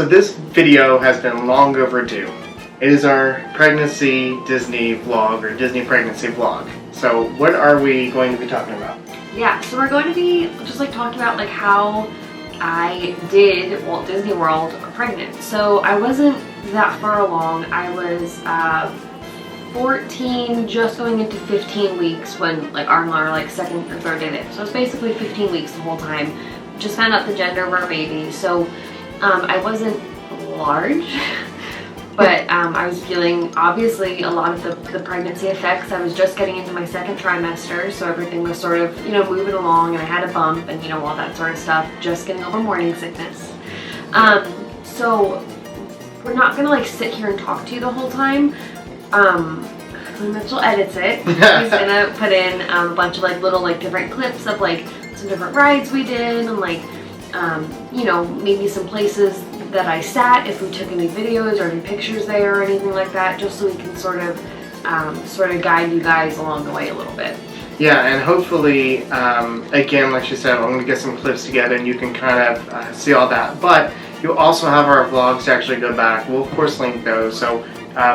So this video has been long overdue. It is our pregnancy Disney vlog, or Disney pregnancy vlog. So what are we going to be talking about? Yeah, so we're going to be just like talking about like how I did Walt Disney World pregnant. So I wasn't that far along. I was 14, just going into 15 weeks when like our second or third did it. So it was basically 15 weeks the whole time. Just found out the gender of our baby. So I wasn't large, but I was feeling obviously a lot of the pregnancy effects. I was just getting into my second trimester, so everything was sort of, moving along, and I had a bump and, all that sort of stuff, just getting over morning sickness. So we're not gonna like sit here and talk to you the whole time. Mitchell edits it. He's gonna put in a bunch of like little like different clips of like some different rides we did, and like maybe some places that I sat, if we took any videos or any pictures there or anything like that, just so we can sort of guide you guys along the way a little bit. Yeah, and hopefully, again, like she said, I'm going to get some clips together and you can kind of see all that. But you'll also have our vlogs to actually go back. We'll, of course, link those. So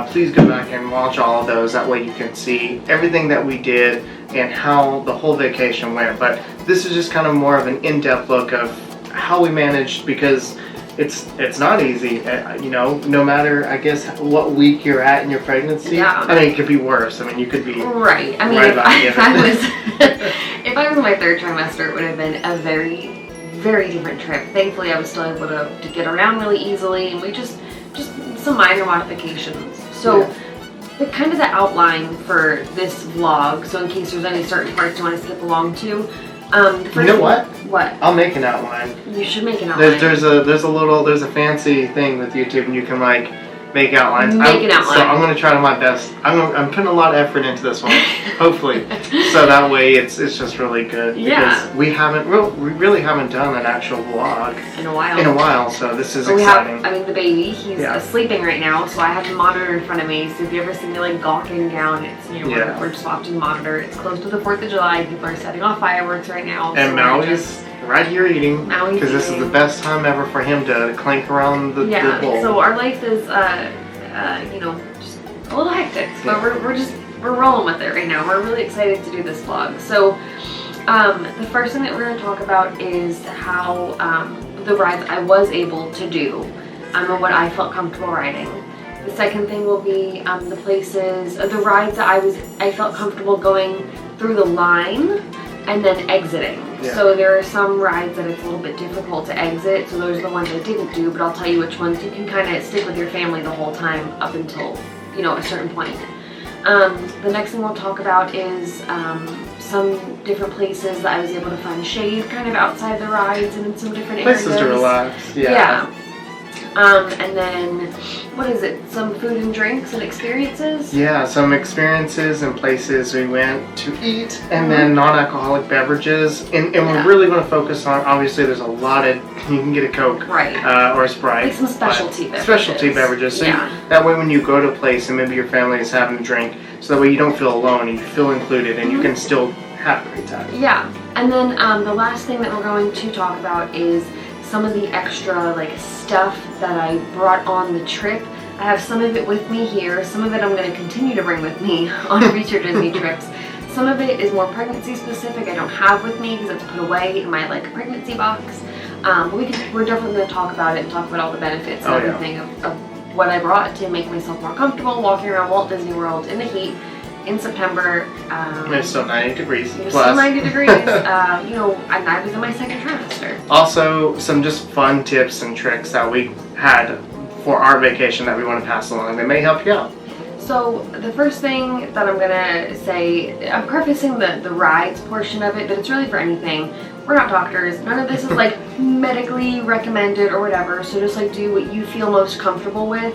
please go back and watch all of those. That way you can see everything that we did and how the whole vacation went. But this is just kind of more of an in-depth look of how we managed, because it's not easy, no matter, I guess, what week you're at in your pregnancy. Yeah. I mean, it could be worse. I mean, you could be right. I mean, if I was if I was in my third trimester, it would have been a very, very different trip. Thankfully, I was still able to get around really easily, and we just some minor modifications. So the kind of the outline for this vlog, so in case there's any certain parts you want to skip along to, you know what? What? I'll make an outline. You should make an outline. There's a fancy thing with YouTube, and you can like make outlines. Make an outline. So I'm gonna try my best. I'm putting a lot of effort into this one, hopefully. So that way it's just really good. Because we really haven't done an actual vlog in a while. So this is exciting. The baby, he's sleeping right now, so I have the monitor in front of me. So if you ever see me like gawking down, it's we're just watching the monitor. It's close to the 4th of July. People are setting off fireworks right now. And so Maui's right here eating, because this is the best time ever for him to clank around the bowl. So our life is just a little hectic, but we're rolling with it right now. We're really excited to do this vlog. So the first thing that we're going to talk about is how the rides I was able to do and what I felt comfortable riding. The second thing will be the rides that I felt comfortable going through the line and then exiting. Yeah. So there are some rides that it's a little bit difficult to exit, so those are the ones I didn't do, but I'll tell you which ones you can kind of stick with your family the whole time up until, a certain point. The next thing we'll talk about is some different places that I was able to find shade kind of outside the rides and in some different areas. Places to relax, and then, some food and drinks and experiences? Yeah, some experiences and places we went to eat, and then non-alcoholic beverages. And we're really going to focus on, obviously there's a lot of, you can get a Coke or a Sprite. Like some specialty beverages. Specialty beverages. So that way when you go to a place and maybe your family is having a drink, so that way you don't feel alone and you feel included and you can still have a great time. Yeah, and then the last thing that we're going to talk about is some of the extra stuff that I brought on the trip. I have some of it with me here. Some of it I'm going to continue to bring with me on future Disney trips. Some of it is more pregnancy specific. I don't have with me because it's put away in my pregnancy box. But we're definitely going to talk about it and talk about all the benefits and everything of what I brought to make myself more comfortable walking around Walt Disney World in the heat in September. It's still 90 degrees. It was still 90 degrees. And I was in my second trimester. Also, some just fun tips and tricks that we had for our vacation that we want to pass along. They may help you out. So the first thing that I'm gonna say, I'm prefacing the rides portion of it, but it's really for anything. We're not doctors. None of this is medically recommended or whatever. So just do what you feel most comfortable with.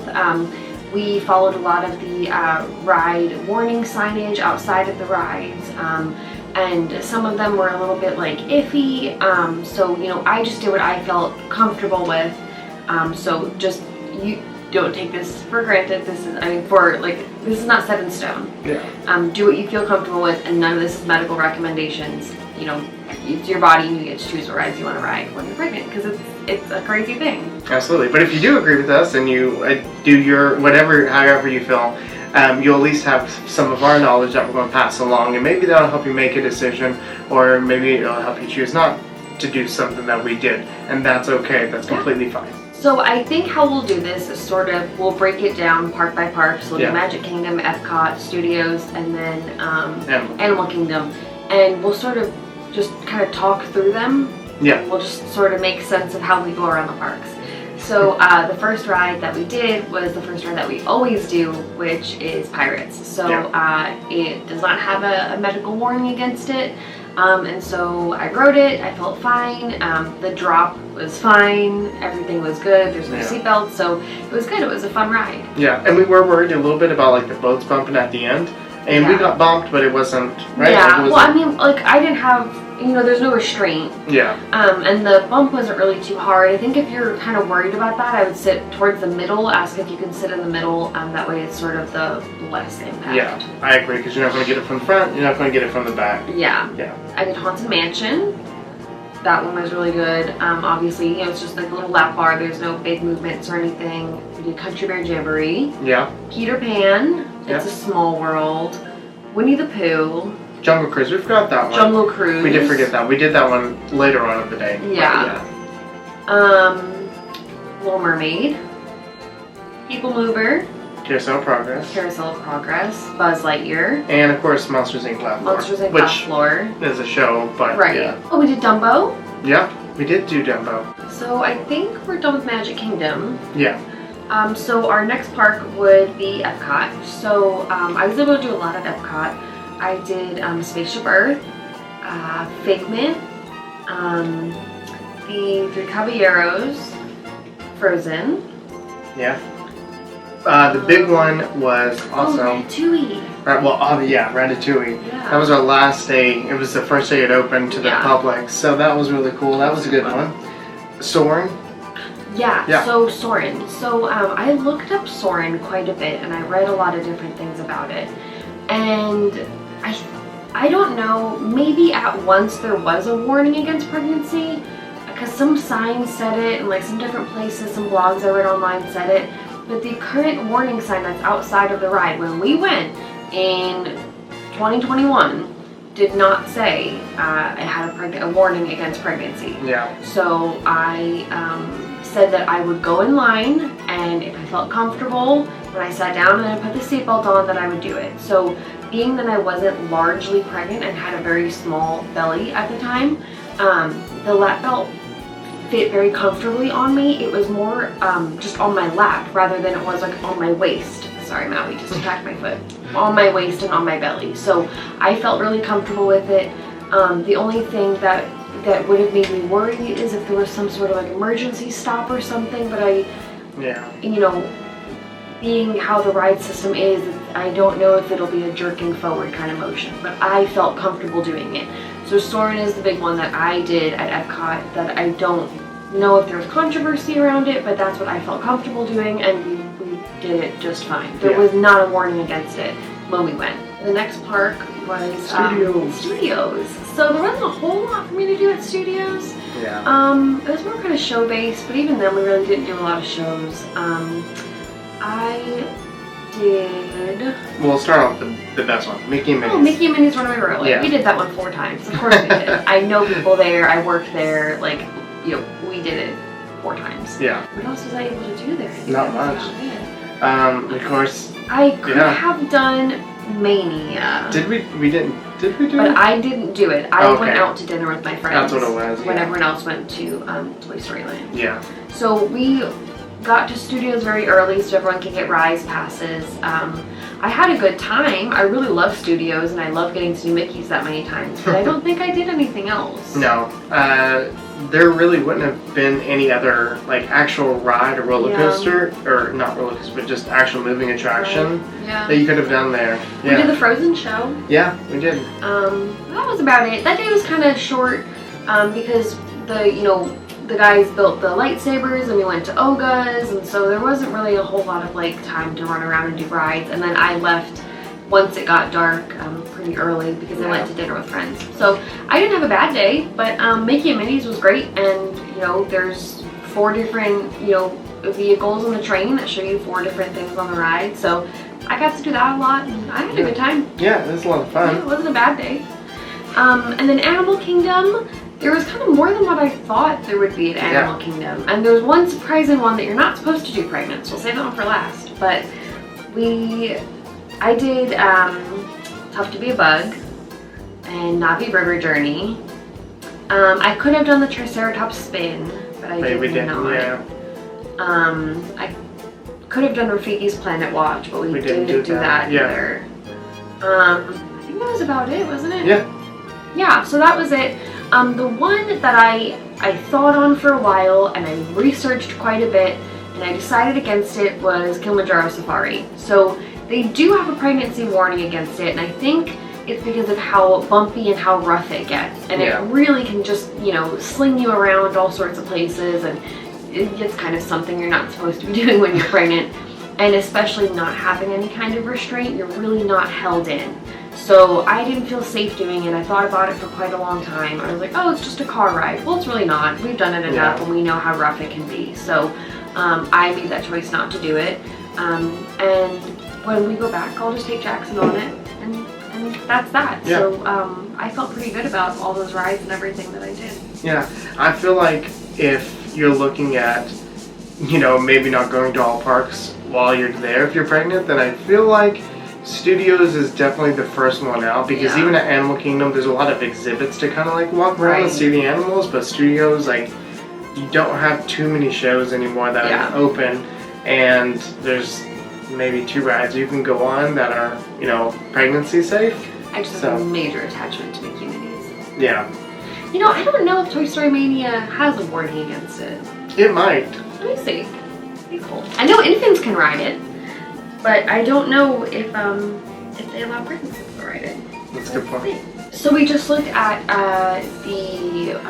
We followed a lot of the ride warning signage outside of the rides, and some of them were a little bit iffy. So I just did what I felt comfortable with. So just you don't take this for granted. This is, for this is not set in stone. Yeah. Do what you feel comfortable with, and none of this is medical recommendations. You know, it's your body, and you get to choose what rides you want to ride when you're pregnant, because it's a crazy thing. Absolutely. But if you do agree with us and you do your however you feel, you'll at least have some of our knowledge that we're going to pass along, and maybe that'll help you make a decision, or maybe it'll help you choose not to do something that we did, and that's okay. That's completely fine. So I think how we'll do this is we'll break it down park by park. So we'll do Magic Kingdom, Epcot, Studios, and then Animal Kingdom, and we'll sort of just kind of talk through them. Yeah. We'll just sort of make sense of how we go around the parks. So the first ride that we did was the first ride that we always do, which is Pirates. So it does not have a medical warning against it. And so I rode it, I felt fine, the drop was fine, everything was good, there's no seatbelt, so it was good, it was a fun ride. Yeah, and we were worried a little bit about like the boats bumping at the end, and we got bumped, but it wasn't, right? Yeah, like, it wasn't, well I mean, like I didn't have, you know, there's no restraint. Yeah. And the bump wasn't really too hard. I think if you're kind of worried about that, I would sit towards the middle, ask if you can sit in the middle, that way it's sort of the less impact. Yeah, I agree, because you're not going to get it from the front, you're not going to get it from the back. Yeah. Yeah. I did Haunted Mansion. That one was really good. Obviously, you know, it's just like a little lap bar. There's no big movements or anything. We did Country Bear Jamboree. Yeah. Peter Pan. It's a Small World. Winnie the Pooh. Jungle Cruise, we forgot that one. Jungle Cruise. We did forget that. We did that one later on of the day. Yeah. Little Mermaid. People Mover. Carousel of Progress. Carousel of Progress. Buzz Lightyear. And of course, Monsters Inc. Laugh Floor. Monsters Inc. Laugh Floor. Is a show, but yeah. Oh, we did Dumbo. Yeah, we did do Dumbo. So I think we're done with Magic Kingdom. Yeah. So our next park would be Epcot. So I was able to do a lot at Epcot. I did Spaceship Earth, Figment, the Three Caballeros, Frozen. Yeah. The big one was also... Ratatouille. Right, well, Ratatouille. Yeah. That was our last day. It was the first day it opened to the public, so that was really cool. That was a good one. Soarin'. Yeah, so Soarin'. So I looked up Soarin' quite a bit, and I read a lot of different things about it. And I don't know, maybe at once there was a warning against pregnancy, because some signs said it, and like some different places, some blogs I read online said it, but the current warning sign that's outside of the ride when we went in 2021 did not say it had a warning against pregnancy. Yeah. So I said that I would go in line, and if I felt comfortable when I sat down and I put the seatbelt on, that I would do it. So being that I wasn't largely pregnant and had a very small belly at the time, the lap belt fit very comfortably on me. It was more just on my lap rather than it was like on my waist. Sorry, Maui just attacked my foot. On my waist and on my belly. So I felt really comfortable with it. The only thing that would have made me worry is if there was some sort of like emergency stop or something, but you know, being how the ride system is, I don't know if it'll be a jerking forward kind of motion, but I felt comfortable doing it. So Soarin' is the big one that I did at Epcot that I don't know if there's controversy around it, but that's what I felt comfortable doing, and we did it just fine. There was not a warning against it when we went. The next park was Studios. So there wasn't a whole lot for me to do at Studios. Yeah. It was more kind of show based, but even then we really didn't do a lot of shows. I did... We'll start off the best one, Mickey and Minnie's. Oh, Mickey and Minnie's Runaway Railway. We did that one 4 times. Of course we did. I know people there. I worked there. Like, you know, we did it 4 times. Yeah. What else was I able to do there? Not much. Of course. I could have done Mania. Did we? Did we do it? But I didn't do it. I went out to dinner with my friends. That's what it was. When everyone else went to Toy Story Land. Yeah. So we got to Studios very early so everyone could get Rise passes. I had a good time. I really love Studios, and I love getting to do Mickey's that many times, but I don't think I did anything else. No. There really wouldn't have been any other like actual ride or roller coaster, or not roller coaster, but just actual moving attraction that you could have done there. Yeah. We did the Frozen show. Yeah, we did. That was about it. That day was kind of short because the the guys built the lightsabers and we went to Oga's, and so there wasn't really a whole lot of like time to run around and do rides. And then I left once it got dark pretty early because I went to dinner with friends. So I didn't have a bad day, but Mickey and Minnie's was great. And you know, there's 4 different vehicles on the train that show you 4 different things on the ride. So I got to do that a lot, and I had a good time. Yeah, it was a lot of fun. Yeah, it wasn't a bad day. And then Animal Kingdom, there was kind of more than what I thought there would be at Animal Kingdom. And there was one surprising one that you're not supposed to do pregnant, so we'll save that one for last. But I did Tough to Be a Bug and Navi River Journey. I could have done the Triceratops spin, but I did not. Yeah. I could have done Rafiki's Planet Watch, but we didn't do that either. I think that was about it, wasn't it? Yeah. Yeah, so that was it. The one that I thought on for a while and I researched quite a bit and I decided against it was Kilimanjaro Safari. So they do have a pregnancy warning against it, and I think it's because of how bumpy and how rough it gets. And it really can just, sling you around all sorts of places, and it's kind of something you're not supposed to be doing when you're pregnant. And especially not having any kind of restraint, you're really not held in. So I didn't feel safe doing it. I thought about it for quite a long time. I was like, oh, it's just a car ride. Well, it's really not. We've done it enough and we know how rough it can be. So I made that choice not to do it. And when we go back, I'll just take Jackson on it. And that's that. Yeah. So I felt pretty good about all those rides and everything that I did. Yeah, I feel like if you're looking at, maybe not going to all parks while you're there if you're pregnant, then I feel like Studios is definitely the first one out, because even at Animal Kingdom there's a lot of exhibits to kind of like walk around and see the animals, but Studios, like, you don't have too many shows anymore that are open, and there's maybe 2 rides you can go on that are, pregnancy safe. I just have a major attachment to Mickey Minnie's. Yeah. I don't know if Toy Story Mania has a warning against it. It might. Let me see. Be cool. I know infants can ride it, but I don't know if they allow pregnant to ride it. That's a good point. So we just looked at I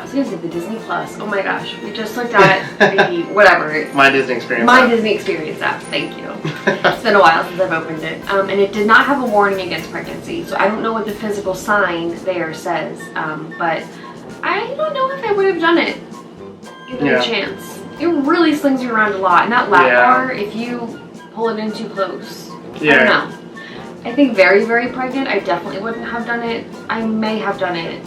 was gonna say the Disney Plus. Oh my gosh, we just looked at the whatever. My Disney Experience. Disney Experience app. Thank you. It's been a while since I've opened it, and it did not have a warning against pregnancy. So I don't know what the physical sign there says, but I don't know if I would have done it given a chance. It really slings you around a lot, and that lap bar, if you pull it in too close, I don't know. I think very, very pregnant, I definitely wouldn't have done it. I may have done it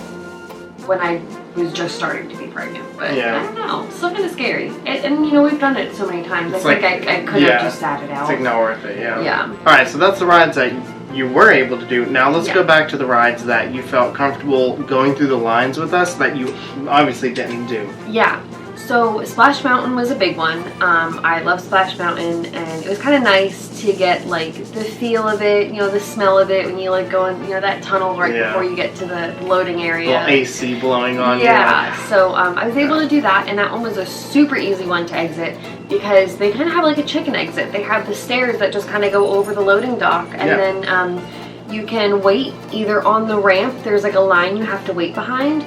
when I was just starting to be pregnant, but I don't know. It's still kind of scary. And we've done it so many times. It's I think I could have just sat it out. It's like not worth it, Yeah. Alright, so that's the rides that you were able to do. Now let's go back to the rides that you felt comfortable going through the lines with us that you obviously didn't do. Yeah. So Splash Mountain was a big one. I love Splash Mountain, and it was kind of nice to get like the feel of it, the smell of it when you like go in, that tunnel right before you get to the loading area. Little AC blowing on you. Yeah. So I was able to do that, and that one was a super easy one to exit because they kind of have like a chicken exit. They have the stairs that just kind of go over the loading dock, and then you can wait either on the ramp. There's like a line you have to wait behind,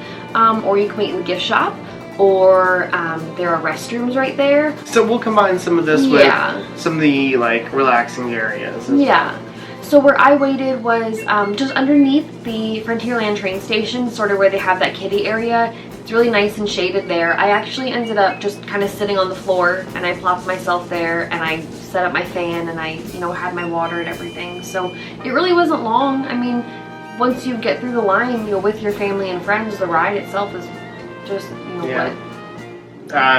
or you can wait in the gift shop. Or there are restrooms right there. So we'll combine some of this with some of the like relaxing areas. Yeah. So where I waited was just underneath the Frontierland train station, sort of where they have that kiddie area. It's really nice and shaded there. I actually ended up just kind of sitting on the floor, and I plopped myself there, and I set up my fan, and I had my water and everything. So it really wasn't long. I mean, once you get through the line, with your family and friends, the ride itself is just,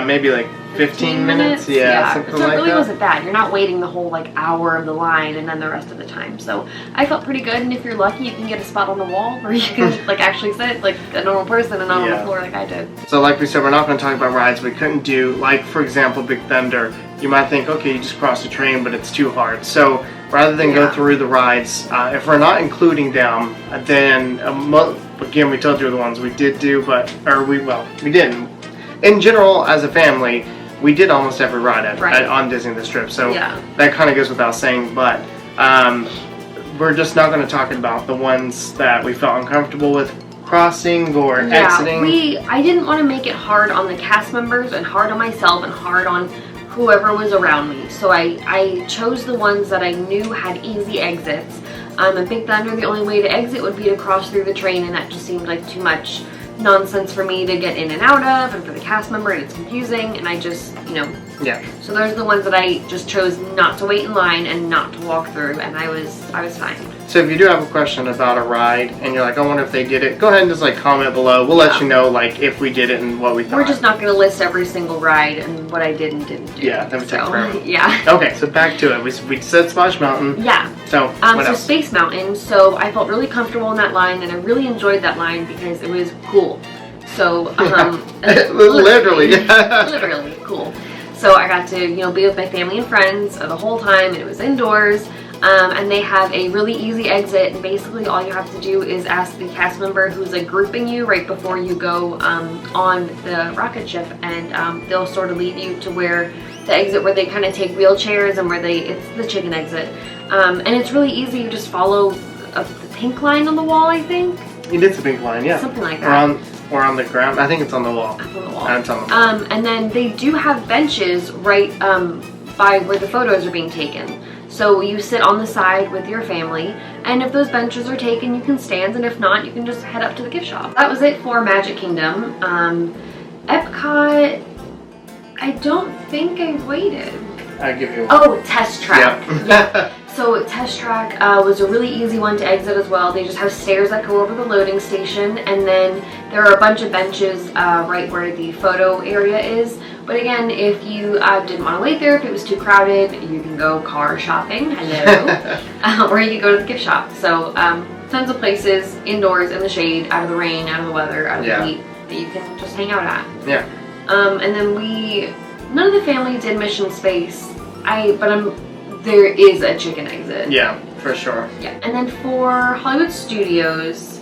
maybe like 15 minutes? Yeah, something like that. So it really wasn't bad. You're not waiting the whole like hour of the line and then the rest of the time. So I felt pretty good, and if you're lucky, you can get a spot on the wall where you can like actually sit like a normal person and not on the floor like I did. So like we said, we're not going to talk about rides we couldn't do. Like, for example, Big Thunder. You might think, okay, you just crossed the train, but it's too hard. So rather than go through the rides, if we're not including them, then again, we told you the ones we did do, we didn't. In general, as a family, we did almost every ride on Disney this trip, so that kind of goes without saying, but we're just not going to talk about the ones that we felt uncomfortable with. crossing or exiting? I didn't want to make it hard on the cast members and hard on myself and hard on whoever was around me. So I chose the ones that I knew had easy exits. In Big Thunder, the only way to exit would be to cross through the train, and that just seemed like too much nonsense for me to get in and out of, and for the cast member, and it's confusing, and I just, Yeah. So those are the ones that I just chose not to wait in line and not to walk through, and I was fine. So if you do have a question about a ride and you're like, I wonder if they did it, go ahead and just like comment below. We'll let you know like if we did it and what we thought. We're just not going to list every single ride and what I did and didn't do. Yeah, that would take forever. Yeah. Okay, so back to it. We said Splash Mountain. Yeah. So what else? Space Mountain. So I felt really comfortable in that line, and I really enjoyed that line because it was cool. So literally. Literally cool. So I got to be with my family and friends the whole time, and it was indoors. And they have a really easy exit, and basically all you have to do is ask the cast member who's like grouping you right before you go on the rocket ship, and they'll sort of lead you to where the exit where they kind of take wheelchairs and where it's the chicken exit. And it's really easy. You just follow the pink line on the wall, I think. You did the pink line, yeah. Something like that. Or on the ground. I think it's on the wall. It's on the wall. It's on the wall. And then they do have benches right by where the photos are being taken. So you sit on the side with your family, and if those benches are taken, you can stand, and if not, you can just head up to the gift shop. That was it for Magic Kingdom. Epcot, I don't think I waited. I'll give you one. Oh, Test Track. Yeah. Yeah. So Test Track was a really easy one to exit as well. They just have stairs that go over the loading station, and then there are a bunch of benches right where the photo area is. But again, if you didn't want to wait there, if it was too crowded, you can go car shopping, hello, or you can go to the gift shop. So tons of places, indoors, in the shade, out of the rain, out of the weather, out of the heat, that you can just hang out at. Yeah. And then none of the family did Mission Space, there is a chicken exit. Yeah, for sure. Yeah. And then for Hollywood Studios,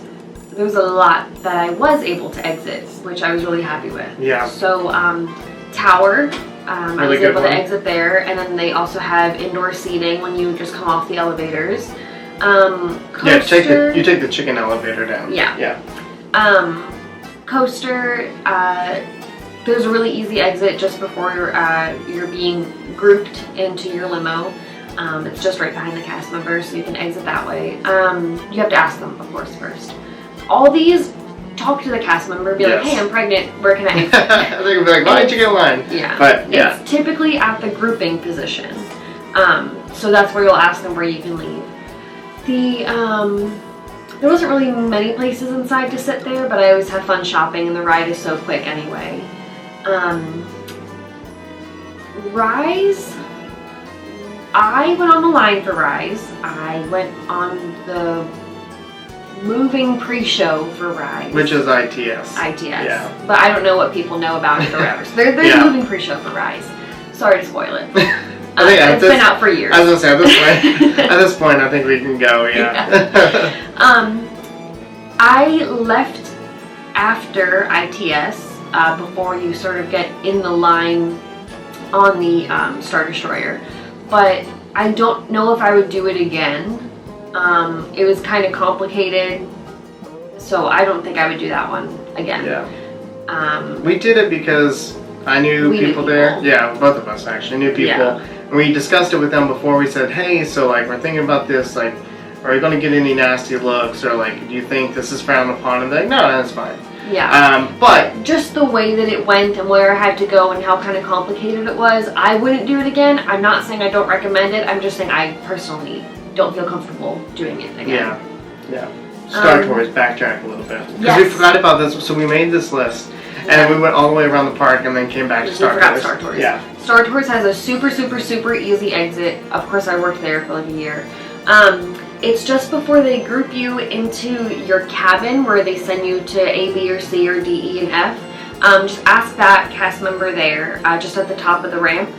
there was a lot that I was able to exit, which I was really happy with. Yeah. So Tower, I was able to exit there, and then they also have indoor seating when you just come off the elevators. Coaster, you take the chicken elevator down. Yeah. Yeah. Coaster, there's a really easy exit just before you're being grouped into your limo. It's just right behind the cast members, so you can exit that way. You have to ask them, of course, first. All these, talk to the cast member, be like, hey, I'm pregnant, where can I exit? They would be like, why did you get in line? Yeah. But, yeah. It's typically at the grouping position. So that's where you'll ask them where you can leave. There wasn't really many places inside to sit there, but I always had fun shopping, and the ride is so quick anyway. Rise, I went on the line for Rise. I went on the moving pre-show for Rise. Which is ITS. ITS. Yeah. But I don't know what people know about it or whatever. So there's a moving pre-show for Rise. Sorry to spoil it. It's been out for years. I was going to say, at this point, I think we can go, yeah. I left after ITS before you sort of get in the line on the Star Destroyer. But I don't know if I would do it again. It was kind of complicated, so I don't think I would do that one again. Yeah. We did it because I knew people there. Yeah, both of us actually knew people. Yeah. And we discussed it with them before. We said, hey, so like we're thinking about this, like, are we going to get any nasty looks, or like, do you think this is frowned upon? And they're like, no, that's fine. Yeah. But just the way that it went and where I had to go and how kind of complicated it was, I wouldn't do it again. I'm not saying I don't recommend it. I'm just saying I personally don't feel comfortable doing it again. Yeah. Yeah. Star Tours, backtrack a little bit. Because yes. we forgot about this, so we made this list. And then we went all the way around the park and then came back to Star Tours. Star Tours. Yeah. Star Tours has a super, super, super easy exit. Of course, I worked there for like a year. It's just before they group you into your cabin where they send you to A, B, or C, or D, E, and F. Just ask that cast member there, just at the top of the ramp.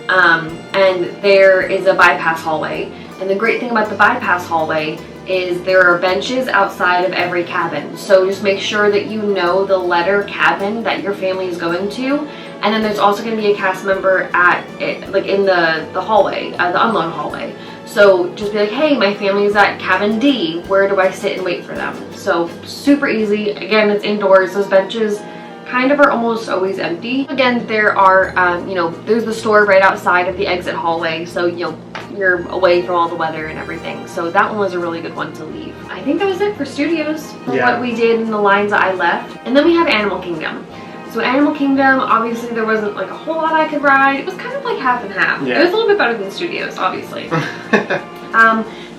And there is a bypass hallway. And the great thing about the bypass hallway is there are benches outside of every cabin. So just make sure that you know the letter cabin that your family is going to. And then there's also going to be a cast member at it, like in the hallway, the unload hallway. So just be like, hey, my family's at cabin D. Where do I sit and wait for them? So super easy. Again, it's indoors. Those benches kind of are almost always empty. Again, there are, there's the store right outside of the exit hallway. So, you're away from all the weather and everything. So that one was a really good one to leave. I think that was it for studios, for what we did in the lines that I left. And then we have Animal Kingdom. So Animal Kingdom, obviously there wasn't like a whole lot I could ride. It was kind of like half and half. Yeah. It was a little bit better than studios, obviously.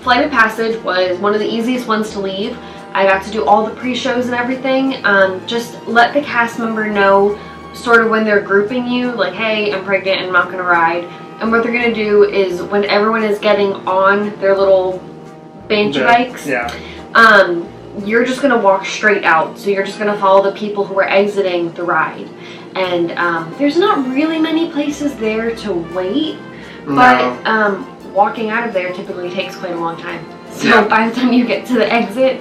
Flight of Passage was one of the easiest ones to leave. I got to do all the pre-shows and everything. Just let the cast member know sort of when they're grouping you, like, hey, I'm pregnant and I'm not going to ride. And what they're going to do is when everyone is getting on their little banshee bikes, you're just going to walk straight out. So you're just going to follow the people who are exiting the ride. And there's not really many places there to wait, but walking out of there typically takes quite a long time. So by the time you get to the exit,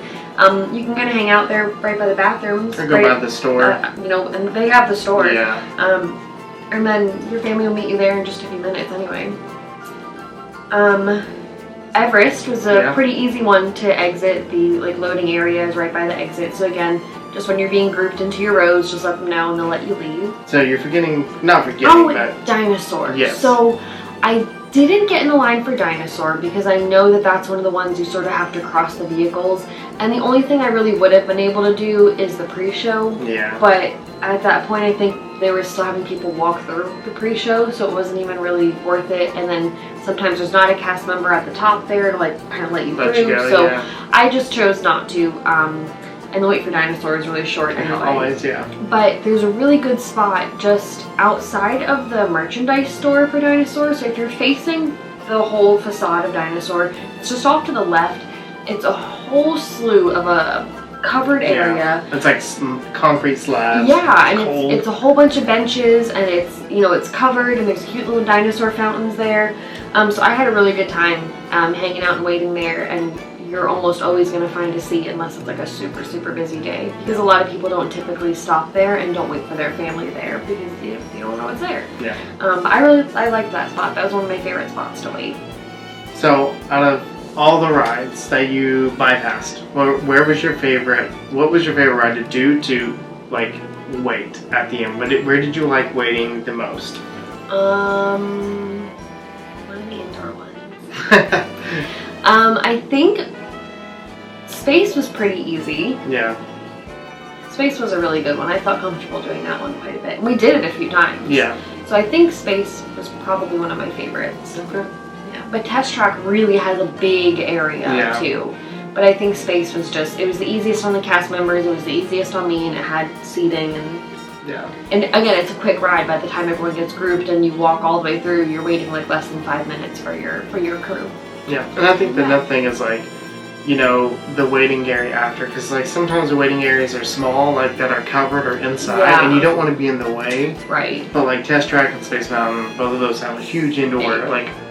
you can kind of hang out there right by the bathrooms. Or go by the store. And they have the store. Yeah. And then your family will meet you there in just a few minutes anyway. Everest was a pretty easy one to exit. The loading area is right by the exit. So again, just when you're being grouped into your rows, just let them know and they'll let you leave. So you're not forgetting but Dinosaur. Yes. So I didn't get in the line for Dinosaur because I know that that's one of the ones you sort of have to cross the vehicles. And the only thing I really would have been able to do is the pre-show. Yeah. But at that point, I think they were still having people walk through the pre-show, so it wasn't even really worth it. And then sometimes there's not a cast member at the top there to kind of let you through. So I just chose not to. And the wait for Dinosaur is really short anyway. Always, yeah. But there's a really good spot just outside of the merchandise store for Dinosaur. So if you're facing the whole facade of Dinosaur, it's just off to the left. It's a whole slew of a covered area. It's like concrete slabs. Yeah, and it's a whole bunch of benches, and it's covered, and there's cute little dinosaur fountains there. So I had a really good time hanging out and waiting there, and you're almost always going to find a seat unless it's like a super, super busy day. Because a lot of people don't typically stop there and don't wait for their family there because they don't know what's there. Yeah. But I liked that spot. That was one of my favorite spots to wait. So out of all the rides that you bypassed, where was your favorite? What was your favorite ride to do to wait at the end? Where did you like waiting the most? One of the indoor ones. I think Space was pretty easy. Yeah. Space was a really good one. I felt comfortable doing that one quite a bit. We did it a few times. Yeah. So I think Space was probably one of my favorites. Okay. Yeah. But Test Track really has a big area too. But I think Space was it was the easiest on the cast members, it was the easiest on me, and it had seating and again, it's a quick ride. By the time everyone gets grouped and you walk all the way through, you're waiting less than 5 minutes for your crew. Yeah, and I think the another thing is the waiting area after, because sometimes the waiting areas are small, that are covered or inside, and you don't want to be in the way. Right. But Test Track and Space Mountain, both of those have a huge indoor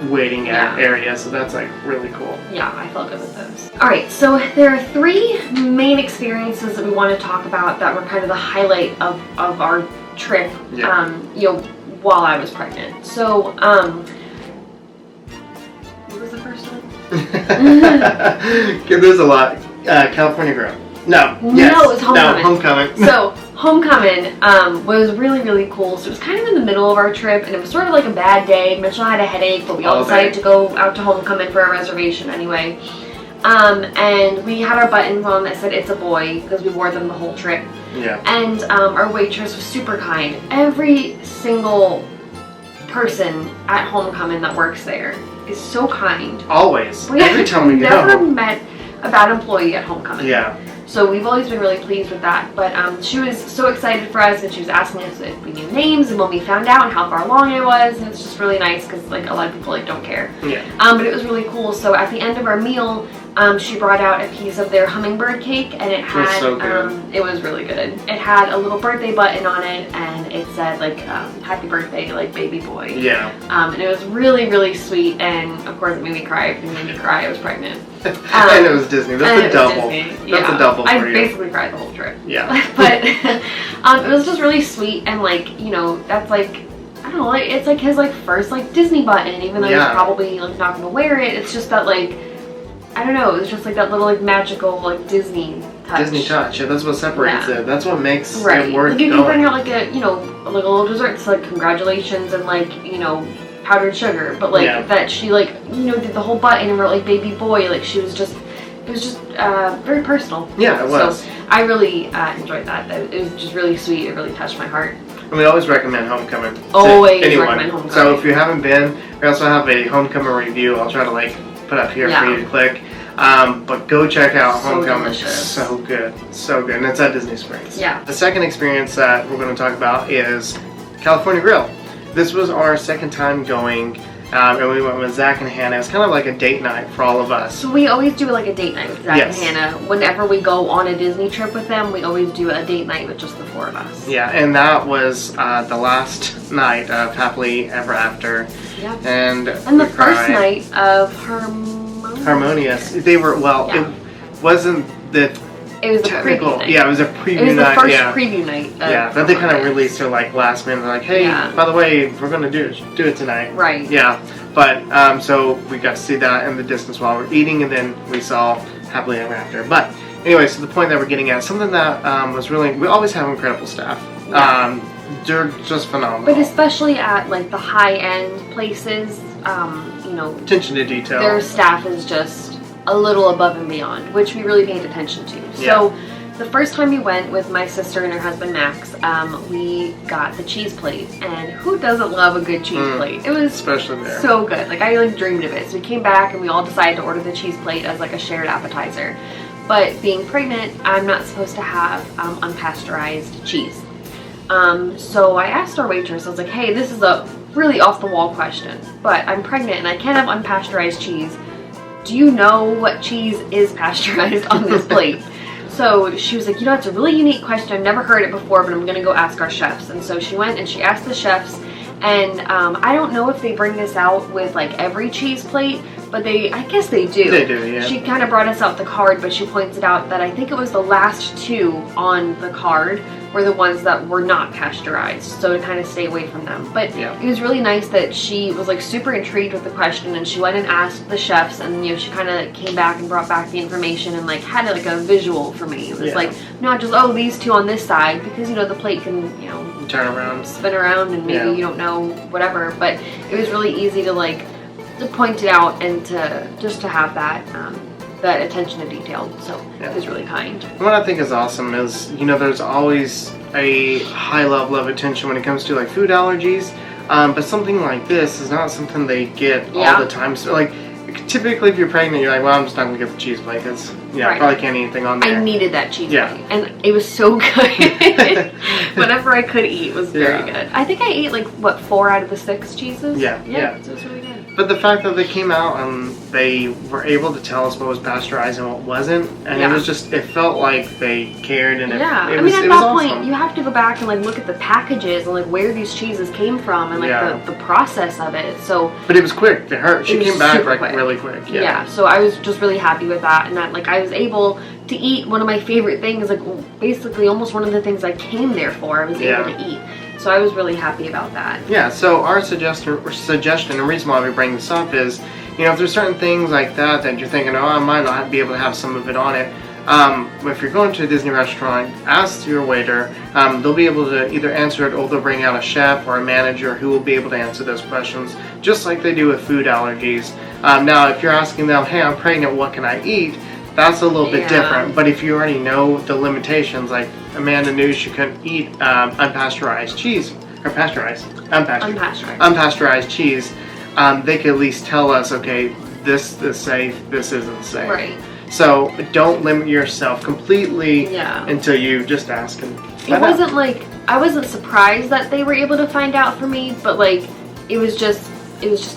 waiting area, so that's really cool. Yeah, I felt good with those. All right, so there are 3 main experiences that we want to talk about that were kind of the highlight of our trip. Yeah. While I was pregnant. So what was the first one? There's a lot. California Grill. No. Yes. No, it's Homecoming. No, Homecoming. So Homecoming was really, really cool. So it was kind of in the middle of our trip, and it was sort of like a bad day. Mitchell had a headache, but we all decided to go out to Homecoming for a reservation anyway. And we had our buttons on that said "It's a boy" because we wore them the whole trip. Yeah. And our waitress was super kind. Every single person at Homecoming that works there is so kind. Always. Every time we go. Never met a bad employee at Homecoming. Yeah. So we've always been really pleased with that. But she was so excited for us, and she was asking us if we knew names and when we found out and how far along I was. And it's just really nice because a lot of people don't care. Yeah. But it was really cool. So at the end of our meal, she brought out a piece of their hummingbird cake, and it had, so good. It was really good. It had a little birthday button on it, and it said happy birthday, baby boy. Yeah. And it was really, really sweet, and of course it made me cry. It made me cry. I was pregnant. And it was Disney. That's a double. That's a double for you. I basically cried the whole trip. Yeah. But it was just really sweet, and that's I don't know, like, it's like his like first like Disney button, even though he's probably like not gonna wear it. It's just that like, I don't know, it's just like that little like magical like Disney touch. Disney touch, yeah, that's what separates it. That's what makes it worth like you going. can bring out like a, you know, like a little dessert, so like congratulations and like, you know, powdered sugar, but like that she like, you know, did the whole button and wrote like baby boy, like she was just, it was just very personal. Yeah, it was. So I really enjoyed that. It was just really sweet. It really touched my heart. And we always recommend Homecoming. Always recommend Homecoming. So if you haven't been, we also have a Homecoming review. I'll try to like put up here for you to click. But go check out Homecoming. Delicious. So good. So good. And it's at Disney Springs. Yeah. The second experience that we're going to talk about is California Grill. This was our second time going. And we went with Zach and Hannah. It's kind of like a date night for all of us. So we always do like a date night with Zach and Hannah. Whenever we go on a Disney trip with them, we always do a date night with just the four of us. Yeah, and that was the last night of Happily Ever After. Yeah. And the first night of Harmonious. They were, it wasn't the It was technical. A preview night. Yeah, it was a preview night. It was the first preview night. Then they kind of released it like last minute. They're like, hey, by the way, we're going to do it tonight. Right. Yeah, but so we got to see that in the distance while we're eating, and then we saw Happily Ever After. But anyway, so the point that we're getting at, something that was really, we always have incredible staff. Yeah. They're just phenomenal. But especially at like the high-end places, you know, attention to detail. Their staff is just a little above and beyond, which we really paid attention to. So the first time we went with my sister and her husband Max, we got the cheese plate, and who doesn't love a good cheese plate? It was especially there. So good. Like I like dreamed of it. So we came back and we all decided to order the cheese plate as like a shared appetizer. But being pregnant, I'm not supposed to have unpasteurized cheese. So I asked our waitress, I was like, hey, this is a really off the wall question, but I'm pregnant and I can't have unpasteurized cheese. Do you know what cheese is pasteurized on this plate? So she was like, you know, it's a really unique question. I've never heard it before, but I'm going to go ask our chefs. And so she went and she asked the chefs, and I don't know if they bring this out with like every cheese plate, but I guess they do. They do, yeah. She kind of brought us out the card, but she pointed out that I think it was the last two on the card were the ones that were not pasteurized, so to kind of stay away from them. But it was really nice that she was like super intrigued with the question, and she went and asked the chefs, and you know, she kind of came back and brought back the information and like had like a visual for me. It was like not just, oh, these two on this side, because you know the plate can, you know, turn around, spin around, and maybe you don't know whatever. But it was really easy to like to point it out and to just to have that that attention to detail. So it was really kind. What I think is awesome is, you know, there's always a high level of attention when it comes to like food allergies, but something like this is not something they get all the time. So like typically if you're pregnant, you're like, well, I'm just not gonna get the cheese plate because I probably can't eat anything on there. I needed that cheese plate, and it was so good. Whatever I could eat was very good. I think I ate like what, 4 out of the 6 cheeses. Yeah. So it was really good. But the fact that they came out and they were able to tell us what was pasteurized and what wasn't, and it was just, it felt like they cared, and it I was, mean, at it that was point, awesome. you have to go back and like look at the packages and like where these cheeses came from and like the process of it. So, but it was quick. She came back like quick. really quick. So I was just really happy with that, and that like I was able to eat one of my favorite things, like basically almost one of the things I came there for. I was able to eat. So I was really happy about that. Yeah, so our suggestion and reason why we bring this up is, you know, if there's certain things like that you're thinking, oh, I might not be able to have some of it on it. If you're going to a Disney restaurant, ask your waiter. They'll be able to either answer it, or they'll bring out a chef or a manager who will be able to answer those questions, just like they do with food allergies. Now, if you're asking them, hey, I'm pregnant, what can I eat? That's a little bit different. But if you already know the limitations, like Amanda knew she couldn't eat unpasteurized cheese, or unpasteurized cheese, they could at least tell us, okay, this is safe, this isn't safe. Right. So don't limit yourself completely until you just ask them. It wasn't like, I wasn't surprised that they were able to find out for me, but like, it was just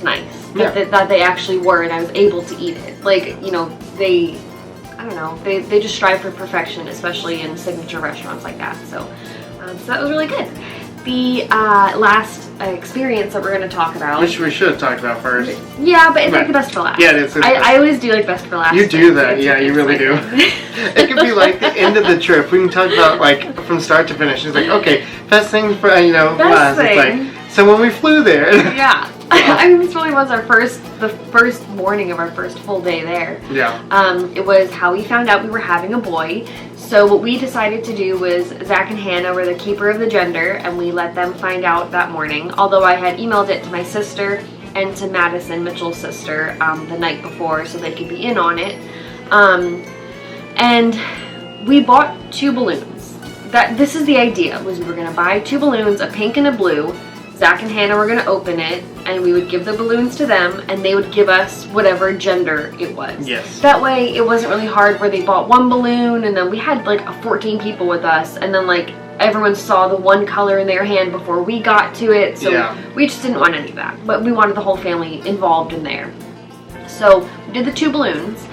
nice that they actually were, and I was able to eat it. Like, you know, I don't know, they just strive for perfection, especially in signature restaurants like that. So that was really good. The last experience that we're going to talk about, which we should have talked about first. Yeah, but it's like the best for last. Yeah, it is. I always do like best for last. You do that, you really do. It could be like the end of the trip. We can talk about like from start to finish. It's like, okay, best thing for best last. Thing. It's like, So when we flew there. Yeah. I mean, this really was the first morning of our first full day there. Yeah. It was how we found out we were having a boy. So what we decided to do was Zach and Hannah were the keeper of the gender, and we let them find out that morning. Although I had emailed it to my sister and to Madison, Mitchell's sister, the night before, so they could be in on it. And we bought 2 balloons. This is the idea, was we were gonna buy 2 balloons, a pink and a blue. Zach and Hannah were gonna open it, and we would give the balloons to them, and they would give us whatever gender it was. Yes. That way, it wasn't really hard where they bought 1 balloon, and then we had like 14 people with us, and then like everyone saw the one color in their hand before we got to it, so we just didn't want any of that. But we wanted the whole family involved in there. So we did the 2 balloons.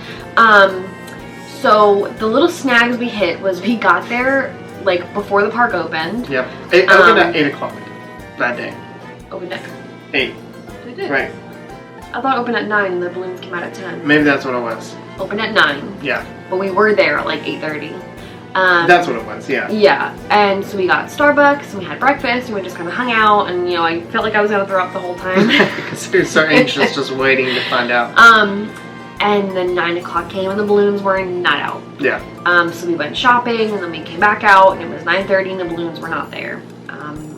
So the little snags we hit was we got there like before the park opened. Yep. It opened at 8 o'clock that day. Opened at 8. It did. Right. I thought it opened at 9 and the balloons came out at 10. Maybe that's what it was. Opened at 9. Yeah. But we were there at like 8:30. That's what it was, yeah. Yeah, and so we got Starbucks and we had breakfast and we just kind of hung out, and you know, I felt like I was gonna throw up the whole time. Because we were so anxious just waiting to find out. And then 9 o'clock came and the balloons were not out. Yeah. So we went shopping and then we came back out and it was 9:30 and the balloons were not there.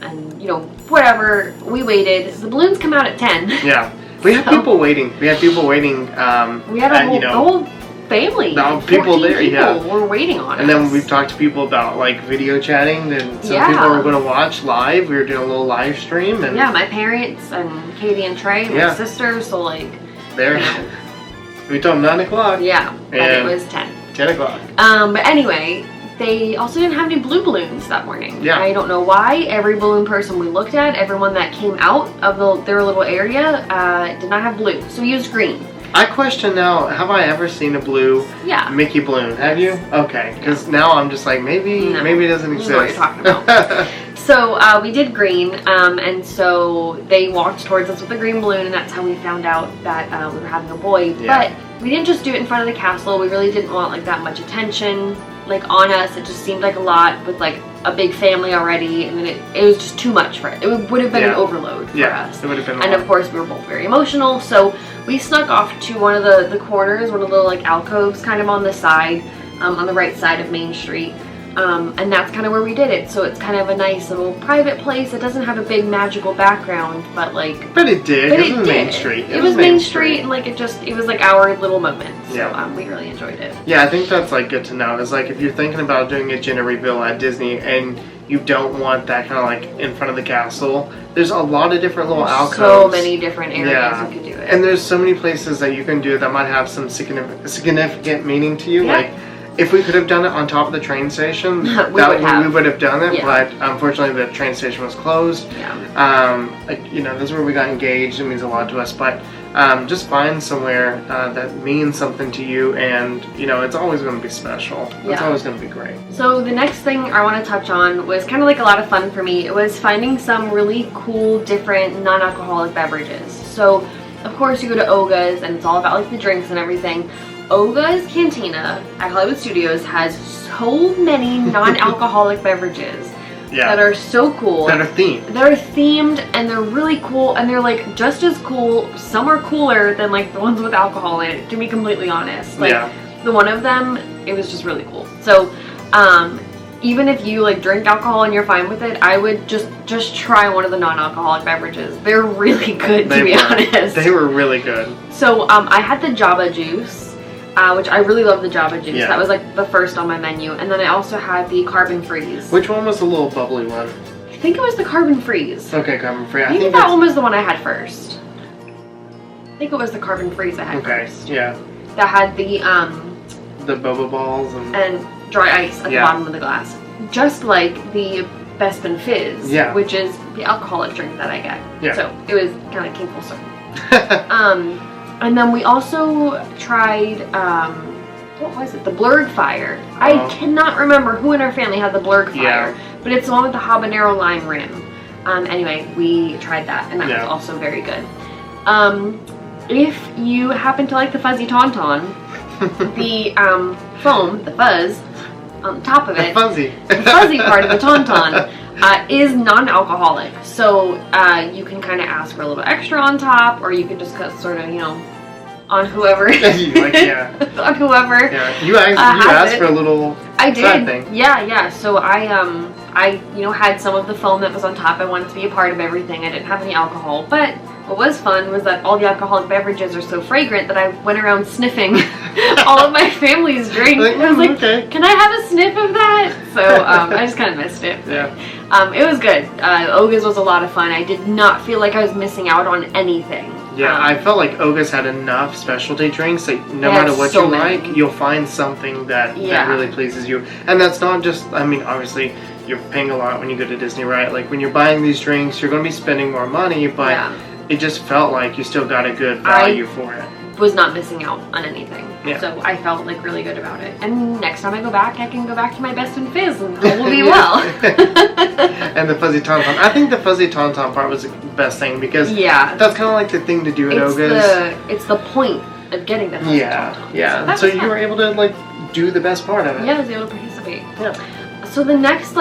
And you know, whatever, we waited. The balloons come out at 10. Yeah. We had people waiting. We had people waiting. We had the whole family. The people there, people were waiting on us. And then we've talked to people about like video chatting, and some Yeah. people were going to watch live. We were doing a little live stream, and yeah, my parents and Katie and Trey, my sister, so like there. You know. We told them 9 o'clock. Yeah, but it was 10. 10 o'clock. But anyway, they also didn't have any blue balloons that morning. Yeah. I don't know why. Every balloon person we looked at, everyone that came out of their little area, did not have blue. So we used green. I question now, have I ever seen a blue Mickey balloon? Have you? Okay, because now I'm just like, maybe it doesn't exist. I know what you're talking about. So we did green, and so they walked towards us with a green balloon, and that's how we found out that we were having a boy. Yeah. But we didn't just do it in front of the castle. We really didn't want like that much attention like on us. It just seemed like a lot with like a big family already, and then it was just too much for it. It would have been an overload for us. It would have been. And of course, we were both very emotional, so we snuck off to one of the corners, one of the little like alcoves, kind of on the side, on the right side of Main Street. And that's kind of where we did it. So it's kind of a nice little private place. It doesn't have a big magical background, but like. But it did. But it was Main Street. It was Main Street, and like it was like our little moment. So we really enjoyed it. Yeah, I think that's like good to know. It's like if you're thinking about doing a gender reveal at Disney and you don't want that kind of like in front of the castle, there's a lot of different little alcoves. So many different areas you could do it. And there's so many places that you can do it that might have some significant meaning to you. Yeah. Like if we could have done it on top of the train station, we would have done it. Yeah. But unfortunately, the train station was closed. Yeah. You know, this is where we got engaged. It means a lot to us. But just find somewhere that means something to you, and you know, it's always going to be special. It's always going to be great. So the next thing I want to touch on was kind of like a lot of fun for me. It was finding some really cool, different non-alcoholic beverages. So of course you go to Oga's, and it's all about like the drinks and everything. Oga's Cantina at Hollywood Studios has so many non-alcoholic beverages that are so cool. That are themed. They're themed, and they're really cool, and they're like just as cool. Some are cooler than like the ones with alcohol in it, to be completely honest. Like the one of them, it was just really cool. So even if you like drink alcohol and you're fine with it, I would just try one of the non-alcoholic beverages. They're really good, to be honest. They were really good. So I had the Java juice. Which I really love the Java juice. Yeah. That was like the first on my menu. And then I also had the Carbon Freeze. Which one was the little bubbly one? I think it was the Carbon Freeze. Okay, Carbon Freeze. I think that one was the one I had first. I think it was the Carbon Freeze I had first. Yeah. That had the boba balls and dry ice at the bottom of the glass. Just like the Bespin Fizz, which is the alcoholic drink that I get. Yeah. So it was kind of came full circle. And then we also tried, what was it? The Blurred Fire. I cannot remember who in our family had the Blurred Fire, but it's the one with the habanero lime rim. Anyway, we tried that, and that was also very good. If you happen to like the Fuzzy Tauntaun, the foam, the fuzz, on the top of it, the fuzzy part of the Tauntaun, is non-alcoholic. So you can kind of ask for a little extra on top, or you can just sort of, on whoever. On whoever. Yeah, you asked for a little I did. side thing. Yeah. So I had some of the foam that was on top. I wanted to be a part of everything. I didn't have any alcohol, but what was fun was that all the alcoholic beverages are so fragrant that I went around sniffing all of my family's drinks. I was like, okay. Can I have a sniff of that? So I just kind of missed it. Yeah. It was good. Oga's was a lot of fun. I did not feel like I was missing out on anything. Yeah, I felt like Oga's had enough specialty drinks that no matter what you like, you'll find something that really pleases you. And that's not just, obviously, you're paying a lot when you go to Disney, right? Like, when you're buying these drinks, you're going to be spending more money, but it just felt like you still got a good value for it. Was not missing out on anything. Yeah. So I felt like really good about it. And next time I go back, I can go back to my best in Fizz and all will be well. And the fuzzy tauntaun. I think the fuzzy tauntaun part was the best thing because that's kind of like the thing to do at Oga's. It's the point of getting the fuzzy tauntaun. Yeah. So you were able to do the best part of it. Yeah, I was able to participate. Yeah. So the next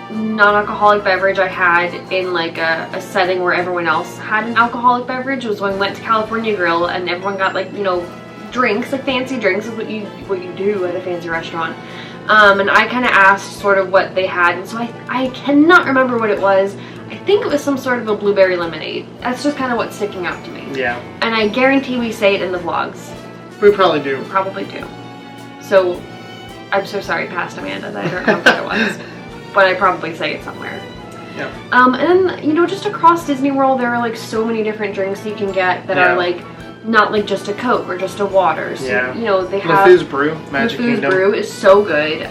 non-alcoholic beverage I had in a setting where everyone else had an alcoholic beverage was when we went to California Grill and everyone got drinks, fancy drinks is what you do at a fancy restaurant. And I kind of asked sort of what they had, and so I cannot remember what it was. I think it was some sort of a blueberry lemonade. That's just kind of what's sticking out to me. Yeah. And I guarantee we say it in the vlogs. We probably do. Probably do. So I'm so sorry, past Amanda, that I don't know what it was. But I probably say it somewhere. Yeah. And then, just across Disney World, there are so many different drinks you can get that are not just a Coke or just a water. So, they have LeFou's Brew, Magic Kingdom. LeFou's Brew is so good.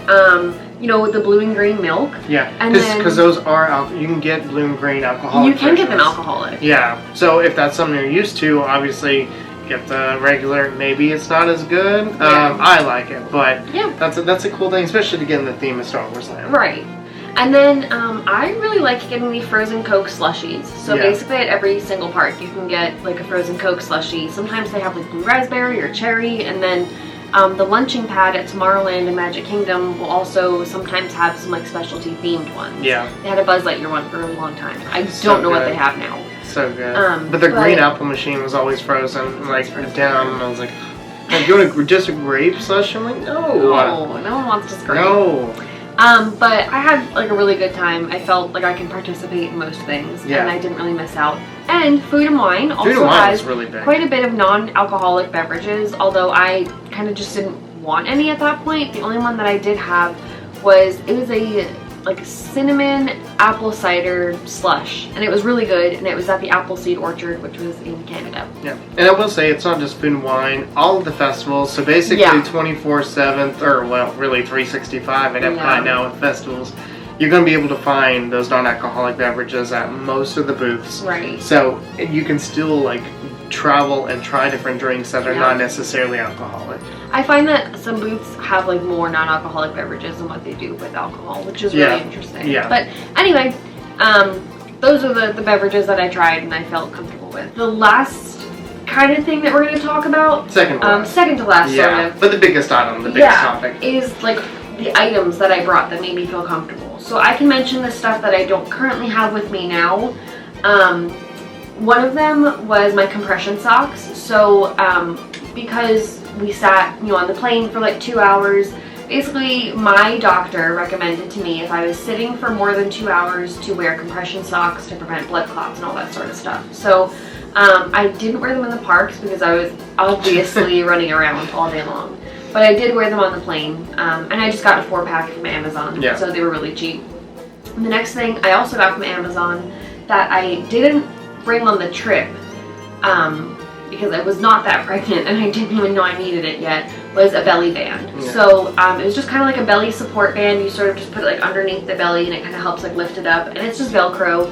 With the blue and green milk. Yeah, because those are, you can get blue and green alcoholic. You can get them alcoholic. Yeah, so if that's something you're used to, obviously get the regular. Maybe it's not as good. I like it, but that's a cool thing, especially to get in the theme of Star Wars Land. Right. And then I really like getting the frozen Coke slushies. So basically at every single park you can get a frozen Coke slushie. Sometimes they have blue raspberry or cherry, and then the lunching pad at Tomorrowland and Magic Kingdom will also sometimes have some specialty themed ones. Yeah. They had a Buzz Lightyear one for a really long time. I don't know what they have now. So good. But the green apple machine was always frozen, down, and I was like, "Do you want just a grape slush?" I'm like, "No, no one wants just grape." No. But I had a really good time. I felt like I can participate in most things, and I didn't really miss out. And Food and Wine also has quite a bit of non-alcoholic beverages, although I kind of just didn't want any at that point. The only one that I did have was a cinnamon apple cider slush, and it was really good, and it was at the Appleseed Orchard, which was in Canada. Yeah, and I will say it's not just Food and Wine. All of the festivals, so basically 24/7, or really 365 at Epcot now with festivals, you're going to be able to find those non-alcoholic beverages at most of the booths. Right. So you can still travel and try different drinks that are not necessarily alcoholic. I find that some booths have more non-alcoholic beverages than what they do with alcohol, which is really interesting. Yeah. But anyway, those are the beverages that I tried and I felt comfortable with. The last kind of thing that we're going to talk about, second to last, sort of. But the biggest item, the biggest topic, is the items that I brought that made me feel comfortable. So I can mention the stuff that I don't currently have with me now. One of them was my compression socks. So because we sat on the plane for 2 hours, basically my doctor recommended to me if I was sitting for more than 2 hours to wear compression socks to prevent blood clots and all that sort of stuff. So I didn't wear them in the parks because I was obviously running around all day long. But I did wear them on the plane, and I just got a 4-pack from Amazon, so they were really cheap. And the next thing I also got from Amazon that I didn't bring on the trip, because I was not that pregnant and I didn't even know I needed it yet, was a belly band. Yeah. So it was just kind of like a belly support band. You sort of just put it underneath the belly and it kind of helps lift it up, and it's just Velcro.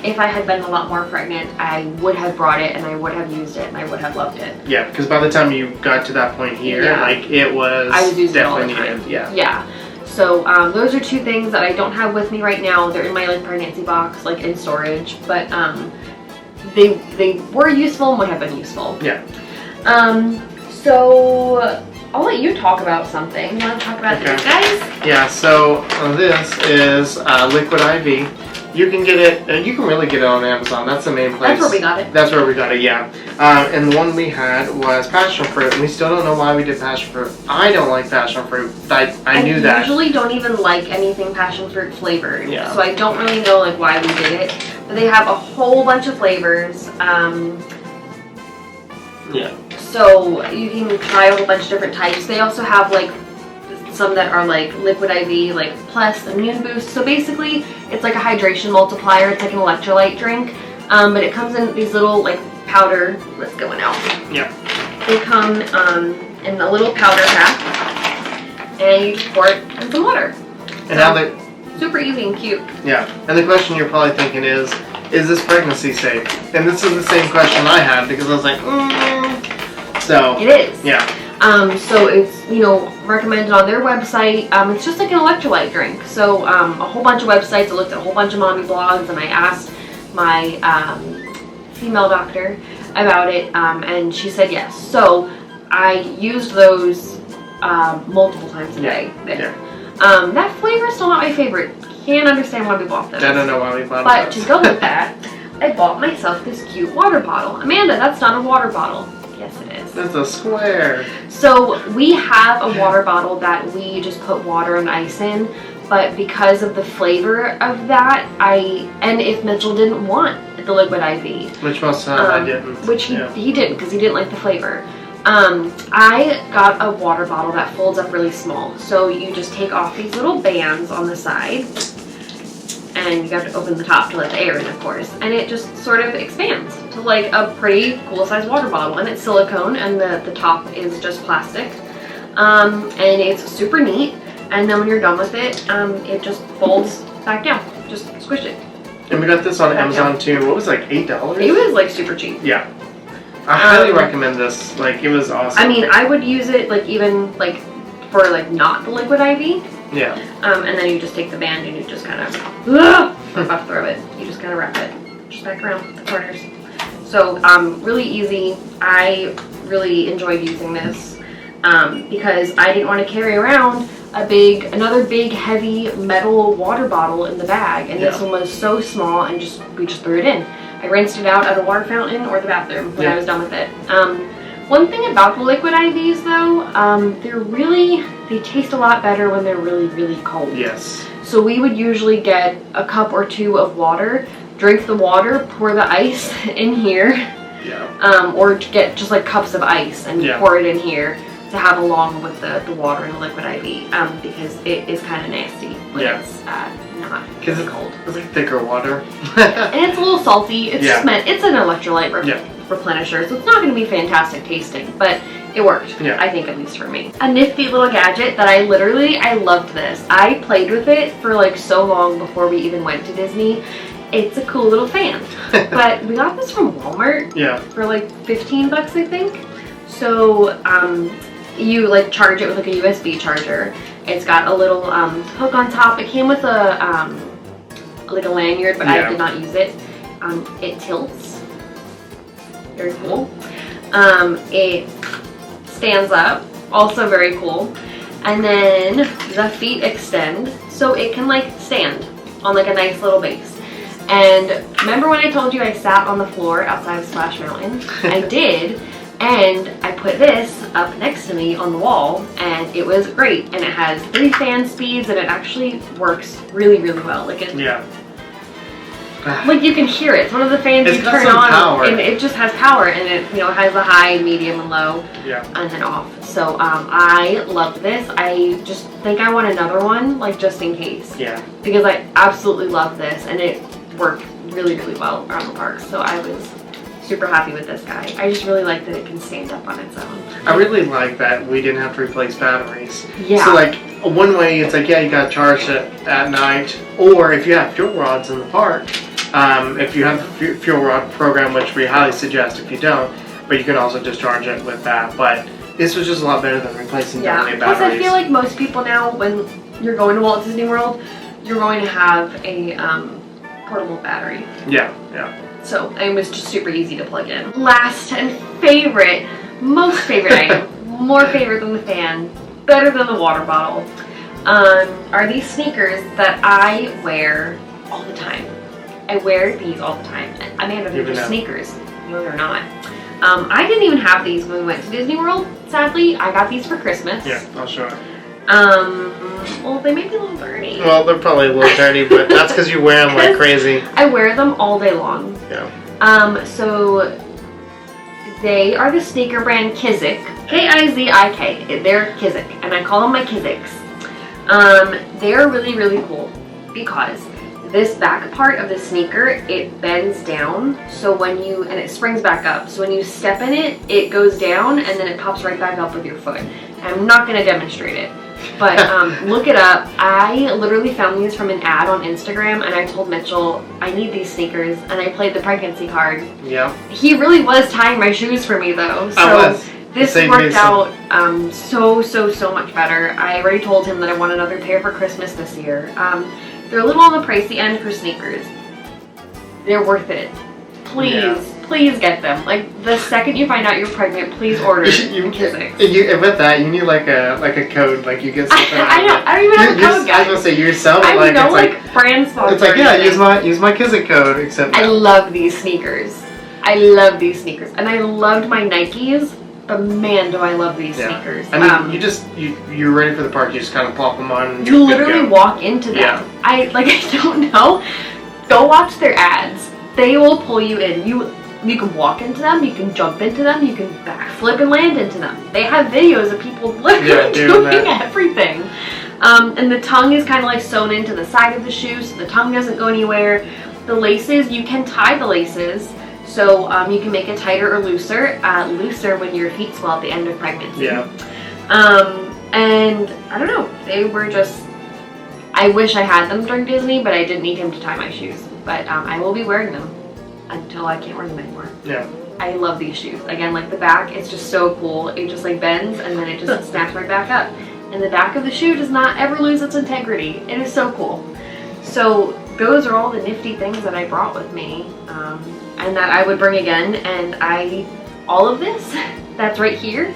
If I had been a lot more pregnant, I would have brought it and I would have used it and I would have loved it. Yeah, because by the time you got to that point here, it was definitely needed. Yeah. So those are two things that I don't have with me right now. They're in my pregnancy box, in storage, but they were useful and would have been useful. Yeah. So I'll let you talk about something. You want to talk about these guys? Yeah, so this is Liquid IV. You can get it, you can really get it on Amazon. That's the main place. That's where we got it. That's where we got it, yeah. And the one we had was passion fruit. We still don't know why we did passion fruit. I don't like passion fruit. I knew that. I usually don't even like anything passion fruit flavored. Yeah. So I don't really know like why we did it. But they have a whole bunch of flavors. Yeah. So you can try a whole bunch of different types. They also have like some that are like Liquid IV, like Plus, Immune Boost. So basically, it's like a hydration multiplier. It's like an electrolyte drink, but it comes in these little like powder. Let's go now. Yeah. They come in a little powder pack, and you just pour it in some water. And now they super easy and cute. Yeah. And the question you're probably thinking is this pregnancy safe? And this is the same question I had because I was like, So it is. Yeah. So it's, recommended on their website. It's just like an electrolyte drink. So a whole bunch of websites. I looked at a whole bunch of mommy blogs, and I asked my female doctor about it, and she said yes. So I used those multiple times a day. Yeah. That flavor is still not my favorite. Can't understand why we bought those. I don't know why we bought But those. to go with that, I bought myself this cute water bottle. Amanda, that's not a water bottle. Yes, it is. That's a square. So we have a water bottle that we just put water and ice in, but because of the flavor of that, and if Mitchell didn't want the Liquid IV, which most of the time I didn't. Which he didn't because he didn't like the flavor. I got a water bottle that folds up really small. So you just take off these little bands on the side, and you have to open the top to let the air in, of course, and it just sort of expands to like a pretty cool sized water bottle. And it's silicone, and the top is just plastic, and it's super neat. And then when you're done with it, it just folds back down. Just squish it. And we got this on Amazon too. What was it, like $8? It was like super cheap. Yeah. I highly recommend this. Like, it was awesome. I mean, I would use it like even like for like not the Liquid IV. Yeah. And then you just take the band and you just kind of I'm about to throw it. You just kind of wrap it just back around the corners. So really easy. I really enjoyed using this because I didn't want to carry around another big heavy metal water bottle in the bag, and this one was so small, and we just threw it in. I rinsed it out at a water fountain or the bathroom when I was done with it. One thing about the Liquid IVs though, they taste a lot better when they're really, really cold. Yes. So we would usually get a cup or two of water, drink the water, pour the ice in here, or get just like cups of ice and pour it in here to have along with the water and the Liquid IV, because it is kind of nasty when it's not cold. It's like thicker water. And it's a little salty. It's just it's an electrolyte replenisher, so it's not going to be fantastic tasting, but it worked. I think, at least for me. A nifty little gadget that I loved this. I played with it for like so long before we even went to Disney. It's a cool little fan. But we got this from Walmart for like $15, I think. So you like charge it with like a USB charger. It's got a little hook on top. It came with a like a lanyard, but I did not use it. It tilts. Very cool. It stands up. Also very cool. And then the feet extend, so it can like stand on like a nice little base. And remember when I told you I sat on the floor outside of Splash Mountain? I did. And I put this up next to me on the wall, and it was great. And it has 3 fan speeds, and it actually works really, really well. Like like you can hear it. It's one of the fans you turn on, and it just has power, and it has the high, medium, and low, and then off. So I love this. I just think I want another one, like just in case. Yeah. Because I absolutely love this, and it worked really, really well around the park. So I was super happy with this guy. I just really like that it can stand up on its own. I really like that we didn't have to replace batteries. Yeah. So like one way it's like, you gotta charge it at night, or if you have fuel rods in the park, if you have the fuel rod program, which we highly suggest if you don't, but you can also just charge it with that. But this was just a lot better than replacing batteries. Plus I feel like most people now, when you're going to Walt Disney World, you're going to have a portable battery. Yeah. So it was just super easy to plug in. Last and most favorite item, more favorite than the fan, better than the water bottle, are these sneakers that I wear all the time. I wear these all the time. Amanda, they're just sneakers. No, they're not. I didn't even have these when we went to Disney World, sadly. I got these for Christmas. Yeah, I'll show it. Well, they may be a little dirty. Well, they're probably a little dirty, but that's because you wear them like crazy. I wear them all day long. Yeah. So they are the sneaker brand Kizik. K-I-Z-I-K. They're Kizik, and I call them my Kiziks. They're really, really cool because this back part of the sneaker, it bends down, so when you, and it springs back up, so when you step in it, it goes down and then it pops right back up with your foot. I'm not going to demonstrate it, but look it up. I literally found these from an ad on Instagram, and I told Mitchell, I need these sneakers, and I played the pregnancy card. Yeah. He really was tying my shoes for me though, so this worked out so much better. I already told him that I want another pair for Christmas this year. They're a little on the pricey end for sneakers. They're worth it. Please get them. Like, the second you find out you're pregnant, please order Kiziks. With that, you need like a code. Like, you get something. I don't even have a code, guys. I was gonna say, you sound I like know, it's like brand sponsor. It's like, yeah, use my Kizik code. Except I love these sneakers. I love these sneakers, and I loved my Nikes. But man, do I love these sneakers. I mean, you're ready for the park. You just kind of plop them on. And you literally walk into them. Yeah. I don't know. Go watch their ads. They will pull you in. You can walk into them. You can jump into them. You can backflip and land into them. They have videos of people literally doing everything. And the tongue is kind of like sewn into the side of the shoe, so the tongue doesn't go anywhere. The laces, you can tie the laces. So you can make it tighter or looser. Looser when your feet swell at the end of pregnancy. Yeah. And I don't know. They were just. I wish I had them during Disney, but I didn't need him to tie my shoes. But I will be wearing them until I can't wear them anymore. Yeah. I love these shoes. Again, like the back, it's just so cool. It just like bends and then it just snaps right back up. And the back of the shoe does not ever lose its integrity. It is so cool. So those are all the nifty things that I brought with me. And that I would bring again, and all of this that's right here,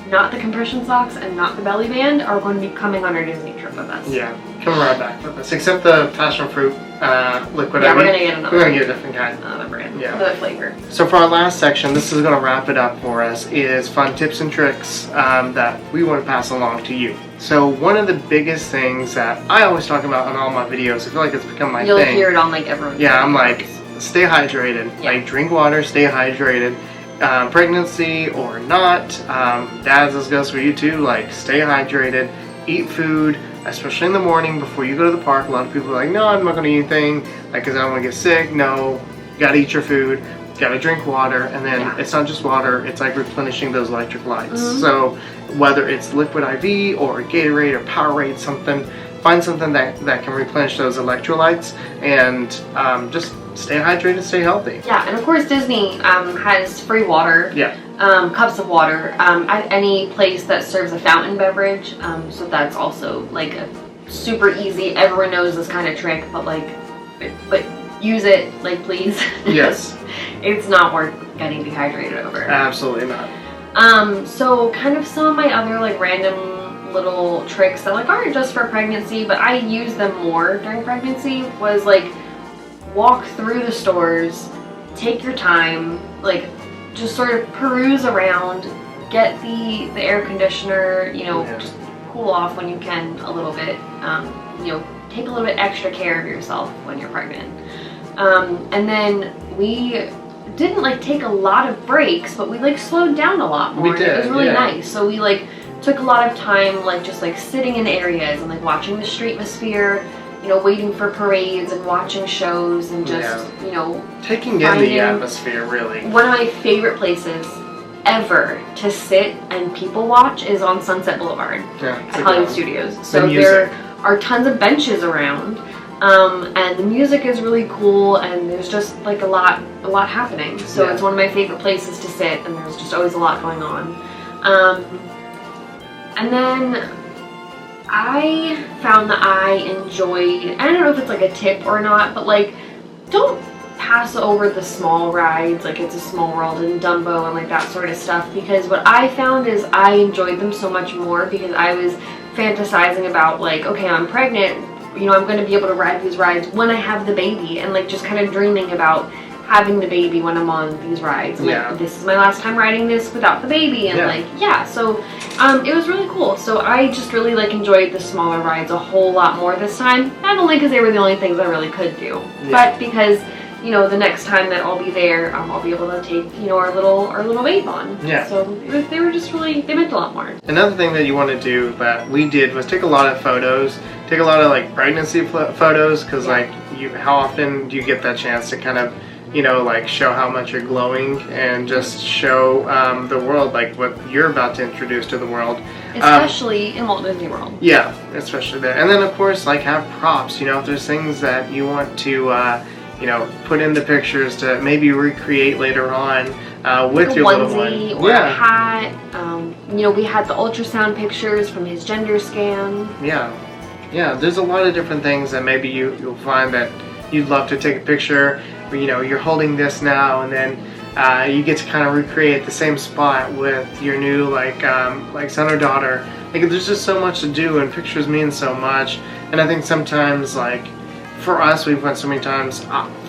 not the compression socks and not the belly band, are going to be coming on our Disney trip with us. Yeah, come right back with us. Except the passion fruit liquid. Yeah, we're going to get another. We're going to get a different kind. Another brand. Yeah. Another flavor. So for our last section, this is going to wrap it up for us, is fun tips and tricks that we want to pass along to you. So one of the biggest things that I always talk about in all my videos, I feel like it's become my thing. You'll hear it on like everyone's Yeah, I'm videos. like, stay hydrated. Yeah. Like, drink water, stay hydrated. Pregnancy or not, dads, this goes for you too. Like, stay hydrated, eat food, especially in the morning before you go to the park. A lot of people are like, no, I'm not going to eat anything, like, because I don't want to get sick. No, you got to eat your food, you got to drink water, and then it's not just water, it's like replenishing those electrolytes. So whether it's liquid IV or Gatorade or Powerade, find something that can replenish those electrolytes, and just stay hydrated, stay healthy. Yeah, and of course Disney has free water. Yeah. Cups of water at any place that serves a fountain beverage. So that's also like a super easy. Everyone knows this kind of trick, but but use it, like, please. Yes. It's not worth getting dehydrated over. Absolutely not. So kind of some of my other like random little tricks that like aren't just for pregnancy, but I use them more during pregnancy, was like walk through the stores, take your time, like just sort of peruse around, get the air conditioner, just cool off when you can a little bit, take a little bit extra care of yourself when you're pregnant. And then we didn't like take a lot of breaks, but we like slowed down a lot more. We did. It was really nice. So we like took a lot of time like just like sitting in areas and like watching the streetmosphere, waiting for parades and watching shows and just, taking in the atmosphere, really. One of my favorite places ever to sit and people watch is on Sunset Boulevard at Hollywood Studios. So there are tons of benches around, and the music is really cool, and there's just like a lot happening. So it's one of my favorite places to sit, and there's just always a lot going on. And then I found that I enjoyed, I don't know if it's like a tip or not, but like, don't pass over the small rides, like It's a Small World and Dumbo and like that sort of stuff, because what I found is I enjoyed them so much more because I was fantasizing about like, okay, I'm pregnant, you know, I'm going to be able to ride these rides when I have the baby, and like just kind of dreaming about having the baby when I'm on these rides. And, like, this is my last time riding this without the baby, and like, so it was really cool. So I just really like enjoyed the smaller rides a whole lot more this time, not only because they were the only things I really could do, but because, you know, the next time that I'll be there, I'll be able to take, you know, our little babe on. So they were just really, they meant a lot more. Another thing that you want to do that we did was take a lot of photos, take a lot of like pregnancy photos, because like how often do you get that chance to kind of, you know, like show how much you're glowing and just show the world like what you're about to introduce to the world, especially in Walt Disney World. Yeah, especially there. And then of course, like, have props, you know, if there's things that you want to you know, put in the pictures to maybe recreate later on with like your little onesie one. Or a hat. You know, we had the ultrasound pictures from his gender scan. Yeah, there's a lot of different things that maybe you'll find that you'd love to take a picture. You know, you're holding this now, and then you get to kind of recreate the same spot with your new like son or daughter. Like, there's just so much to do, and pictures mean so much. And I think sometimes, like, for us, we've went so many times.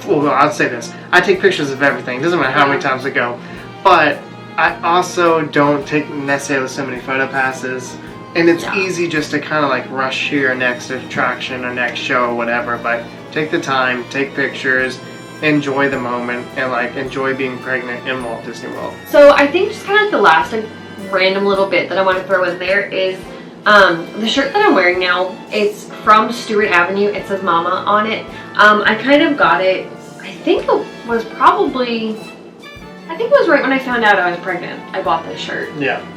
Well, I'll say this: I take pictures of everything. It doesn't matter how many times I go, but I also don't take necessarily so many photo passes. And it's easy just to kind of like rush to your next attraction or next show or whatever. But take the time, take pictures. Enjoy the moment, and like enjoy being pregnant in Walt Disney World. So I think just kind of the last like random little bit that I want to throw in there is the shirt that I'm wearing now. It's from Stewart Avenue. It says Mama on it. I kind of got it, I think it was right when I found out I was pregnant. I bought this shirt.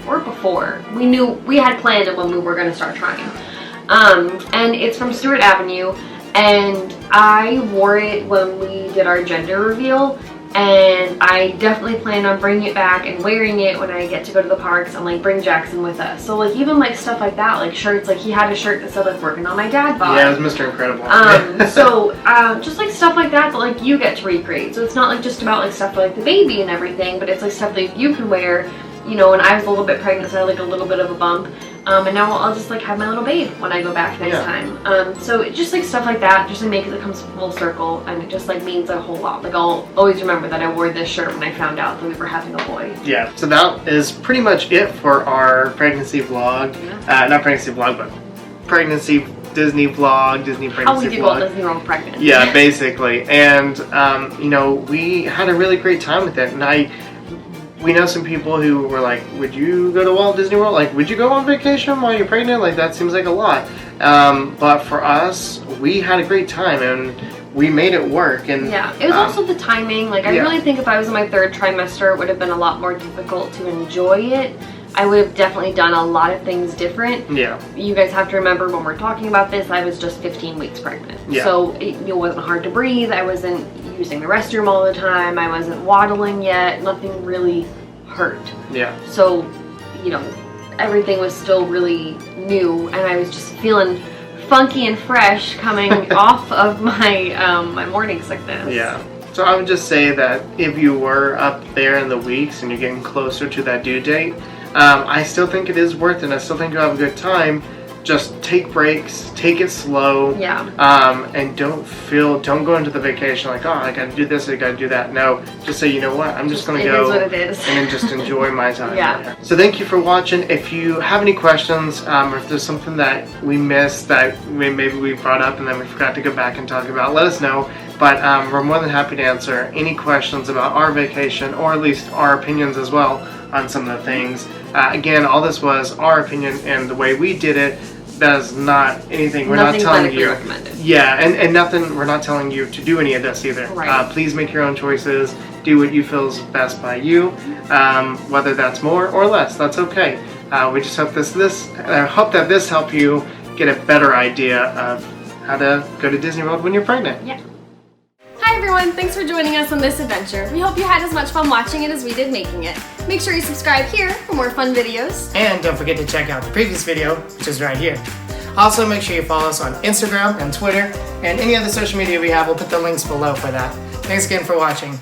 Or before. We had planned it when we were going to start trying. And it's from Stewart Avenue. And I wore it when we did our gender reveal, and I definitely plan on bringing it back and wearing it when I get to go to the parks and like bring Jackson with us. So like even like stuff like that, like shirts, like he had a shirt that said like working on my dad bod. Yeah, it was Mr. Incredible. So just like stuff like that like you get to recreate. So it's not like just about like stuff for like the baby and everything, but it's like stuff that you can wear. You know, when I was a little bit pregnant, so I had like a little bit of a bump. And now I'll just like have my little babe when I go back next time. So it just like stuff like that, just to make it comes full circle, and it just like means a whole lot. Like I'll always remember that I wore this shirt when I found out that we were having a boy. Yeah, so that is pretty much it for our pregnancy vlog. Not pregnancy vlog, but pregnancy Disney vlog, Disney pregnancy vlog. How we did Walt Disney World pregnant. Yeah, basically. And you know, we had a really great time with it, and we know some people who were like, would you go to Walt Disney World? Like, would you go on vacation while you're pregnant? Like, that seems like a lot. But for us, we had a great time, and we made it work. And yeah, it was also the timing. Like, I really think if I was in my 3rd trimester, it would have been a lot more difficult to enjoy it. I would have definitely done a lot of things different. Yeah. You guys have to remember when we're talking about this, I was just 15 weeks pregnant. Yeah. So it wasn't hard to breathe. I wasn't using the restroom all the time. I wasn't waddling yet. Nothing really hurt. Yeah. So, you know, everything was still really new, and I was just feeling funky and fresh coming off of my my morning sickness. Yeah. So I would just say that if you were up there in the weeks and you're getting closer to that due date, I still think it is worth it. I still think you'll have a good time. Just take breaks, take it slow, and don't go into the vacation like, oh, I gotta do this, I gotta do that. No, just say, you know what, I'm just gonna go what it is. and then just enjoy my time there. So thank you for watching. If you have any questions, or if there's something that we missed that maybe we brought up and then we forgot to go back and talk about, let us know. But we're more than happy to answer any questions about our vacation, or at least our opinions as well on some of the things. Again, all this was our opinion and the way we did it. That is not anything. We're not telling you. Recommended. Yeah, and nothing. We're not telling you to do any of this either. Right. Please make your own choices. Do what you feel is best by you. Whether that's more or less, that's okay. We just hope hope that this helped you get a better idea of how to go to Disney World when you're pregnant. Yeah. Hi everyone, thanks for joining us on this adventure. We hope you had as much fun watching it as we did making it. Make sure you subscribe here for more fun videos. And don't forget to check out the previous video, which is right here. Also, make sure you follow us on Instagram and Twitter, and any other social media we have, we'll put the links below for that. Thanks again for watching.